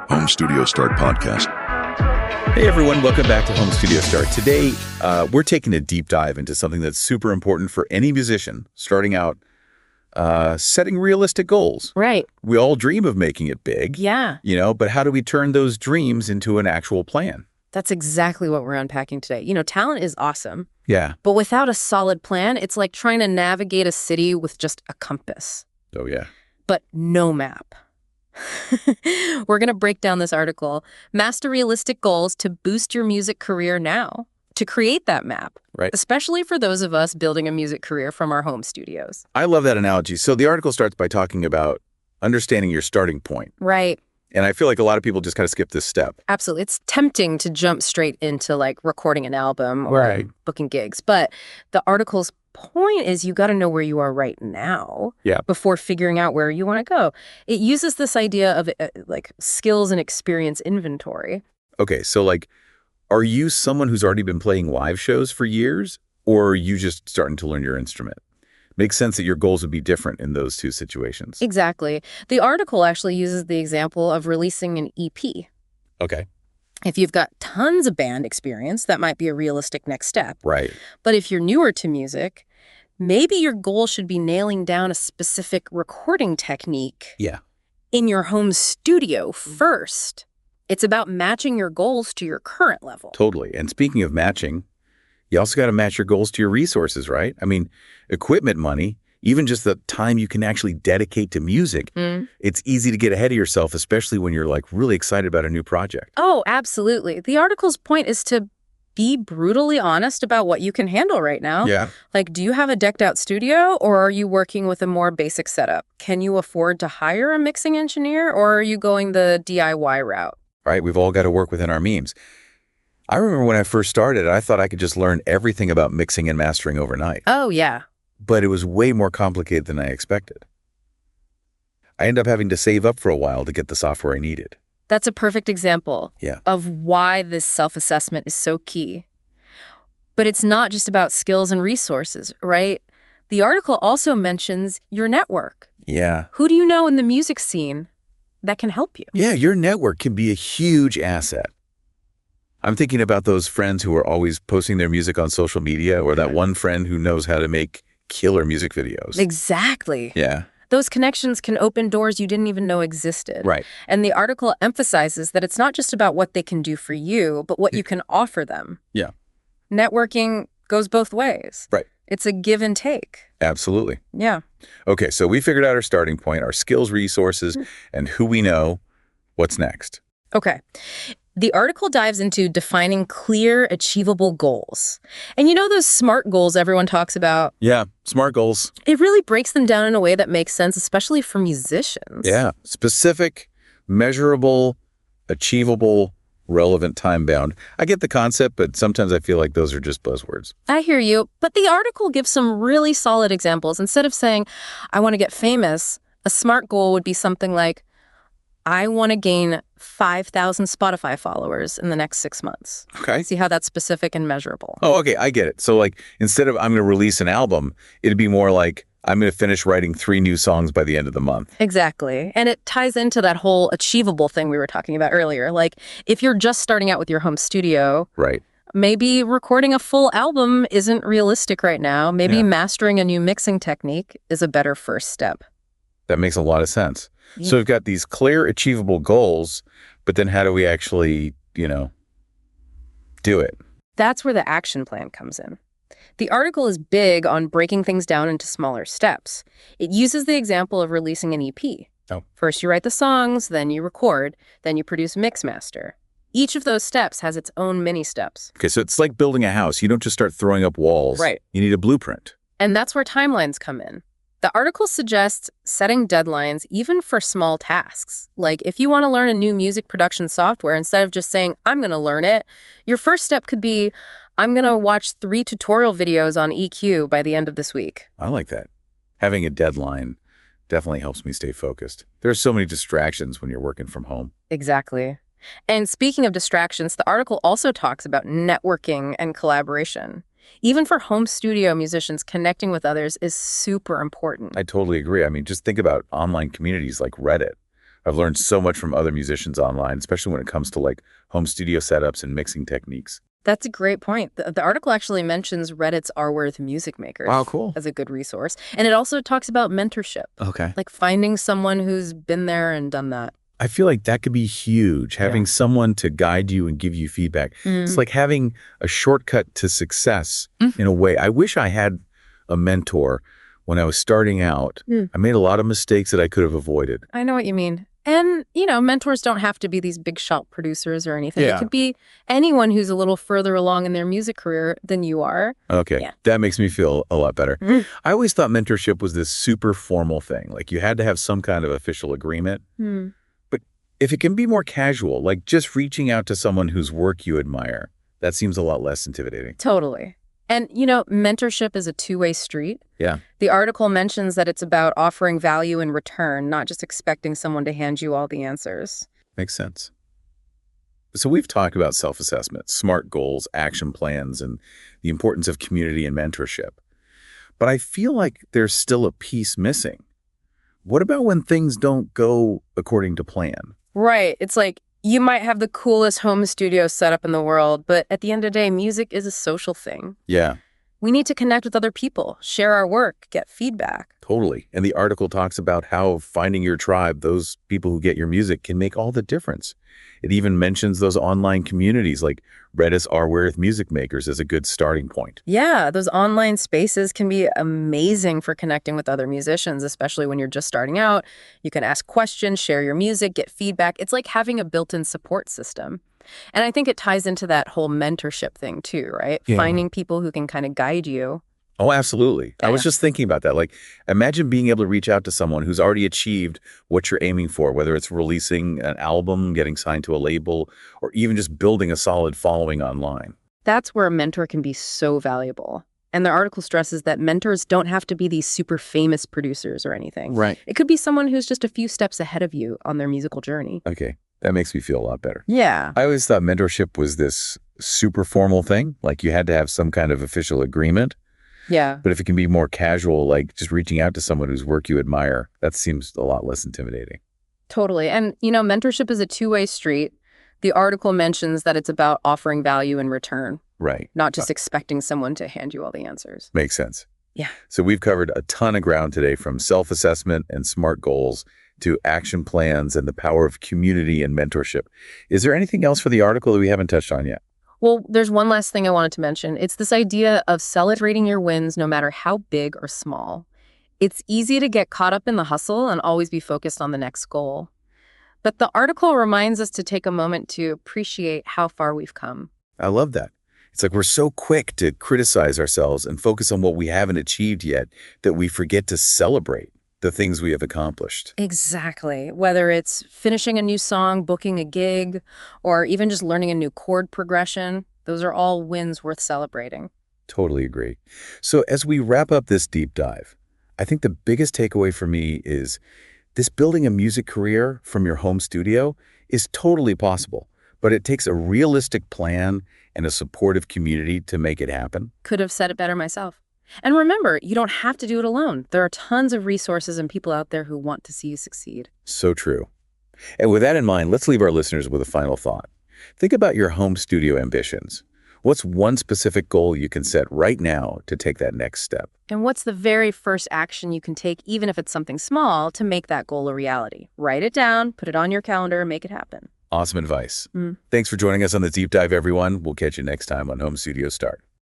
Home Studio Start podcast. Hey everyone, welcome back to Home Studio Start. Today, we're taking a deep dive into something that's super important for any musician starting out, setting realistic goals. Right. We all dream of making it big. Yeah. But how do we turn those dreams into an actual plan? That's exactly what we're unpacking today. Talent is awesome, Yeah. but without a solid plan, it's like trying to navigate a city with just a compass, Oh, yeah. but no map. We're going to break down this article, Master Realistic Goals to Boost Your Music Career Now, to create that map, Right. especially for those of us building a music career from our home studios. I love that analogy. So the article starts by talking about understanding your starting point. Right. And I feel like a lot of people just kind of skip this step. Absolutely. It's tempting to jump straight into like recording an album or Right. booking gigs. But the article's point is you got to know where you are right now before figuring out where you want to go. It uses this idea of like skills and experience inventory. Okay, so are you someone who's already been playing live shows for years, or are you just starting to learn your instrument? Makes sense that your goals would be different in those two situations. Exactly. The article actually uses the example of releasing an EP. Okay. If you've got tons of band experience, that might be a realistic next step. Right. But if you're newer to music, maybe your goal should be nailing down a specific recording technique in your home studio first. It's about matching your goals to your current level. Totally. And speaking of matching, you also got to match your goals to your resources, right? I mean, equipment money, even just the time you can actually dedicate to music, it's easy to get ahead of yourself, especially when you're really excited about a new project. Oh, absolutely. The article's point is to be brutally honest about what you can handle right now. Yeah. Do you have a decked out studio, or are you working with a more basic setup? Can you afford to hire a mixing engineer, or are you going the DIY route? Right. We've all got to work within our means. I remember when I first started, I thought I could just learn everything about mixing and mastering overnight. Oh, yeah. But it was way more complicated than I expected. I ended up having to save up for a while to get the software I needed. That's a perfect example of why this self-assessment is so key. But it's not just about skills and resources, right? The article also mentions your network. Yeah. Who do you know in the music scene that can help you? Yeah, your network can be a huge asset. I'm thinking about those friends who are always posting their music on social media, or that one friend who knows how to make killer music videos. Exactly. Yeah. Those connections can open doors you didn't even know existed. Right. And the article emphasizes that it's not just about what they can do for you, but what you can offer them. Yeah. Networking goes both ways. Right. It's a give and take. Absolutely. Yeah. Okay, so we figured out our starting point, our skills, resources, and who we know. What's next? Okay. The article dives into defining clear, achievable goals. And those SMART goals everyone talks about? Yeah, SMART goals. It really breaks them down in a way that makes sense, especially for musicians. Yeah, specific, measurable, achievable, relevant, time-bound. I get the concept, but sometimes I feel like those are just buzzwords. I hear you, but the article gives some really solid examples. Instead of saying, I want to get famous, a SMART goal would be something like, I want to gain 5,000 Spotify followers in the next 6 months. Okay. See how that's specific and measurable. Oh, okay, I get it. So instead of I'm going to release an album, it'd be more like I'm going to finish writing 3 new songs by the end of the month. Exactly. And it ties into that whole achievable thing we were talking about earlier. If you're just starting out with your home studio, right, maybe recording a full album isn't realistic right now. Maybe mastering a new mixing technique is a better first step. That makes a lot of sense. Yeah. So we've got these clear, achievable goals, but then how do we actually, do it? That's where the action plan comes in. The article is big on breaking things down into smaller steps. It uses the example of releasing an EP. Oh. First you write the songs, then you record, then you produce mix master. Each of those steps has its own mini steps. Okay, so it's like building a house. You don't just start throwing up walls. Right. You need a blueprint. And that's where timelines come in. The article suggests setting deadlines even for small tasks. If you want to learn a new music production software, instead of just saying, I'm going to learn it, your first step could be, I'm going to watch 3 tutorial videos on EQ by the end of this week. I like that. Having a deadline definitely helps me stay focused. There's so many distractions when you're working from home. Exactly. And speaking of distractions, the article also talks about networking and collaboration. Even for home studio musicians, connecting with others is super important. I totally agree. I mean, just think about online communities like Reddit. I've learned so much from other musicians online, especially when it comes to like home studio setups and mixing techniques. That's a great point. The article actually mentions Reddit's R Worth Music Makers Wow, cool. as a good resource. And it also talks about mentorship, Okay. like finding someone who's been there and done that. I feel like that could be huge, having someone to guide you and give you feedback. It's like having a shortcut to success in a way. I wish I had a mentor when I was starting out. I made a lot of mistakes that I could have avoided. I know what you mean. And, mentors don't have to be these big shot producers or anything. Yeah. It could be anyone who's a little further along in their music career than you are. Okay. Yeah. That makes me feel a lot better. I always thought mentorship was this super formal thing. Like you had to have some kind of official agreement. But if it can be more casual, like just reaching out to someone whose work you admire, that seems a lot less intimidating. Totally. And, mentorship is a two-way street. Yeah. The article mentions that it's about offering value in return, not just expecting someone to hand you all the answers. Makes sense. So we've talked about self-assessment, SMART goals, action plans, and the importance of community and mentorship. But I feel like there's still a piece missing. What about when things don't go according to plan? Right. It's like you might have the coolest home studio setup in the world, but at the end of the day, music is a social thing. Yeah. We need to connect with other people, share our work, get feedback. Totally. And the article talks about how finding your tribe, those people who get your music, can make all the difference. It even mentions those online communities like Reddit's R Worth Music Makers as a good starting point. Yeah, those online spaces can be amazing for connecting with other musicians, especially when you're just starting out. You can ask questions, share your music, get feedback. It's like having a built-in support system. And I think it ties into that whole mentorship thing too, right? Yeah. Finding people who can kind of guide you. Oh, absolutely. I was Yeah. just thinking about that. Like, imagine being able to reach out to someone who's already achieved what you're aiming for, whether it's releasing an album, getting signed to a label, or even just building a solid following online. That's where a mentor can be so valuable. And the article stresses that mentors don't have to be these super famous producers or anything. Right. It could be someone who's just a few steps ahead of you on their musical journey. Okay. That makes me feel a lot better. Yeah. I always thought mentorship was this super formal thing, like you had to have some kind of official agreement. Yeah. But if it can be more casual, like just reaching out to someone whose work you admire, that seems a lot less intimidating. Totally. And, mentorship is a two-way street. The article mentions that it's about offering value in return, Right. not just expecting someone to hand you all the answers. Makes sense. Yeah. So we've covered a ton of ground today, from self-assessment and SMART goals to action plans and the power of community and mentorship. Is there anything else for the article that we haven't touched on yet? Well, there's one last thing I wanted to mention. It's this idea of celebrating your wins no matter how big or small. It's easy to get caught up in the hustle and always be focused on the next goal. But the article reminds us to take a moment to appreciate how far we've come. I love that. It's like we're so quick to criticize ourselves and focus on what we haven't achieved yet that we forget to celebrate the things we have accomplished. Exactly. Whether it's finishing a new song, booking a gig, or even just learning a new chord progression, those are all wins worth celebrating. Totally agree. So as we wrap up this deep dive, I think the biggest takeaway for me is this: building a music career from your home studio is totally possible, but it takes a realistic plan and a supportive community to make it happen. Could have said it better myself. And remember, you don't have to do it alone. There are tons of resources and people out there who want to see you succeed. So true. And with that in mind, let's leave our listeners with a final thought. Think about your home studio ambitions. What's one specific goal you can set right now to take that next step? And what's the very first action you can take, even if it's something small, to make that goal a reality? Write it down, put it on your calendar, make it happen. Awesome advice. Thanks for joining us on the deep dive, everyone. We'll catch you next time on Home Studio Start.